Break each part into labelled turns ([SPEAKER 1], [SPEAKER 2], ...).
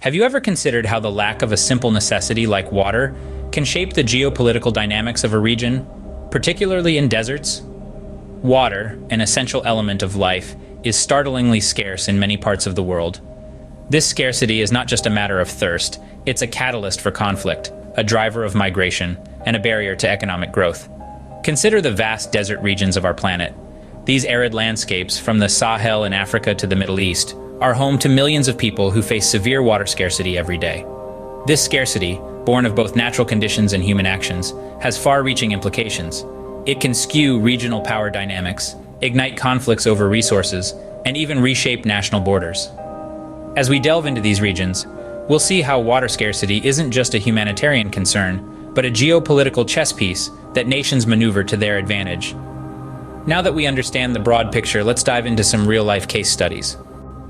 [SPEAKER 1] Have you ever considered how the lack of a simple necessity like water can shape the geopolitical dynamics of a region, particularly in deserts? Water, an essential element of life, is startlingly scarce in many parts of the world. This scarcity is not just a matter of thirst, it's a catalyst for conflict, a driver of migration, and a barrier to economic growth. Consider the vast desert regions of our planet. These arid landscapes, from the Sahel in Africa to the Middle East, are home to millions of people who face severe water scarcity every day. This scarcity, born of both natural conditions and human actions, has far-reaching implications. It can skew regional power dynamics, ignite conflicts over resources, and even reshape national borders. As we delve into these regions, we'll see how water scarcity isn't just a humanitarian concern, but a geopolitical chess piece that nations maneuver to their advantage. Now that we understand the broad picture, let's dive into some real-life case studies.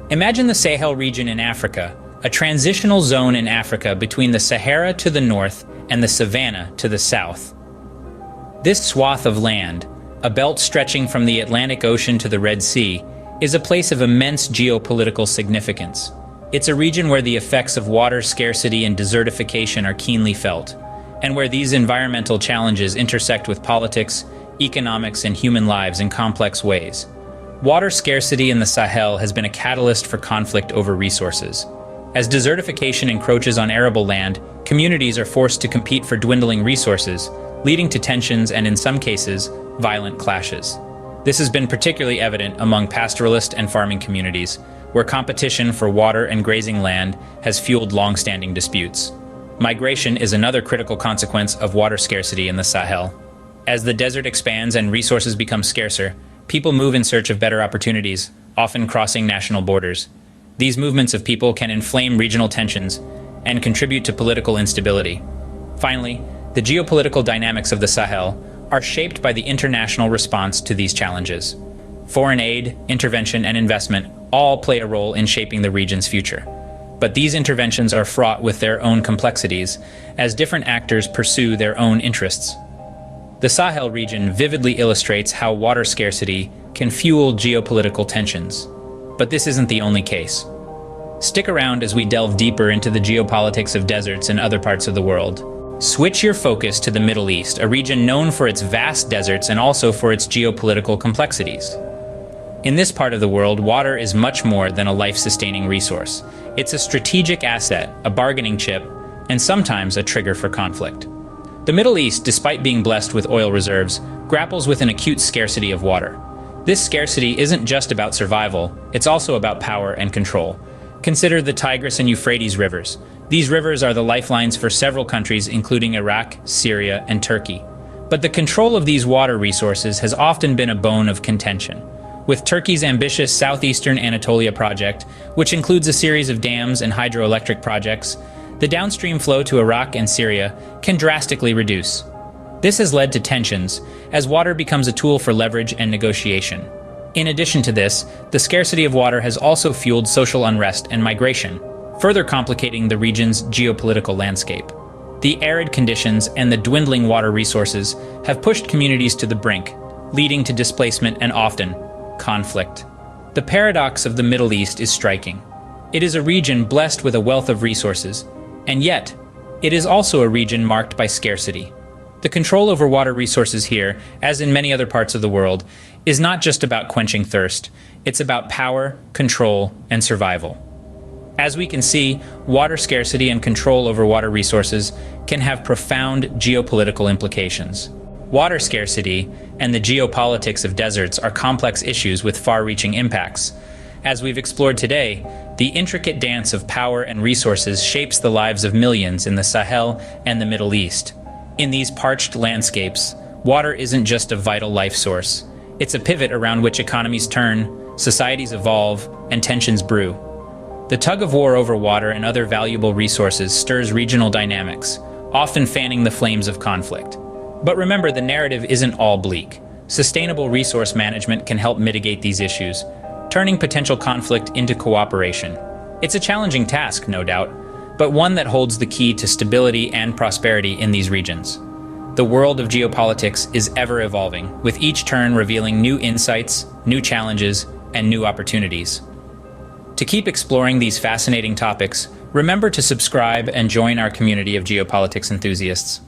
[SPEAKER 1] Imagine the Sahel region in Africa, a transitional zone in Africa between the Sahara to the north and the Savannah to the south. This swath of land, a belt stretching from the Atlantic Ocean to the Red Sea, is a place of immense geopolitical significance. It's a region where the effects of water scarcity and desertification are keenly felt, and where these environmental challenges intersect with politics, economics, and human lives in complex ways. Water scarcity in the Sahel has been a catalyst for conflict over resources. As desertification encroaches on arable land, communities are forced to compete for dwindling resources, leading to tensions and, in some cases, violent clashes. This has been particularly evident among pastoralist and farming communities, where competition for water and grazing land has fueled long-standing disputes. Migration is another critical consequence of water scarcity in the Sahel. As the desert expands and resources become scarcer, people move in search of better opportunities, often crossing national borders. These movements of people can inflame regional tensions and contribute to political instability. Finally, the geopolitical dynamics of the Sahel are shaped by the international response to these challenges. Foreign aid, intervention, and investment all play a role in shaping the region's future. But these interventions are fraught with their own complexities, as different actors pursue their own interests. The Sahel region vividly illustrates how water scarcity can fuel geopolitical tensions. But this isn't the only case. Stick around as we delve deeper into the geopolitics of deserts in other parts of the world. Switch your focus to the Middle East, a region known for its vast deserts and also for its geopolitical complexities. In this part of the world, water is much more than a life-sustaining resource. It's a strategic asset, a bargaining chip, and sometimes a trigger for conflict. The Middle East, despite being blessed with oil reserves, grapples with an acute scarcity of water. This scarcity isn't just about survival, it's also about power and control. Consider the Tigris and Euphrates rivers. These rivers are the lifelines for several countries, including Iraq, Syria, and Turkey. But the control of these water resources has often been a bone of contention. With Turkey's ambitious Southeastern Anatolia project, which includes a series of dams and hydroelectric projects, the downstream flow to Iraq and Syria can drastically reduce. This has led to tensions, as water becomes a tool for leverage and negotiation. In addition to this, the scarcity of water has also fueled social unrest and migration, further complicating the region's geopolitical landscape. The arid conditions and the dwindling water resources have pushed communities to the brink, leading to displacement and often conflict. The paradox of the Middle East is striking. It is a region blessed with a wealth of resources, and yet, it is also a region marked by scarcity. The control over water resources here, as in many other parts of the world, is not just about quenching thirst, it's about power, control, and survival. As we can see, water scarcity and control over water resources can have profound geopolitical implications. Water scarcity and the geopolitics of deserts are complex issues with far-reaching impacts. As we've explored today, the intricate dance of power and resources shapes the lives of millions in the Sahel and the Middle East. In these parched landscapes, water isn't just a vital life source. It's a pivot around which economies turn, societies evolve, and tensions brew. The tug-of-war over water and other valuable resources stirs regional dynamics, often fanning the flames of conflict. But remember, the narrative isn't all bleak. Sustainable resource management can help mitigate these issues, turning potential conflict into cooperation. It's a challenging task, no doubt, but one that holds the key to stability and prosperity in these regions. The world of geopolitics is ever evolving, with each turn revealing new insights, new challenges, and new opportunities. To keep exploring these fascinating topics, Remember to subscribe and join our community of geopolitics enthusiasts.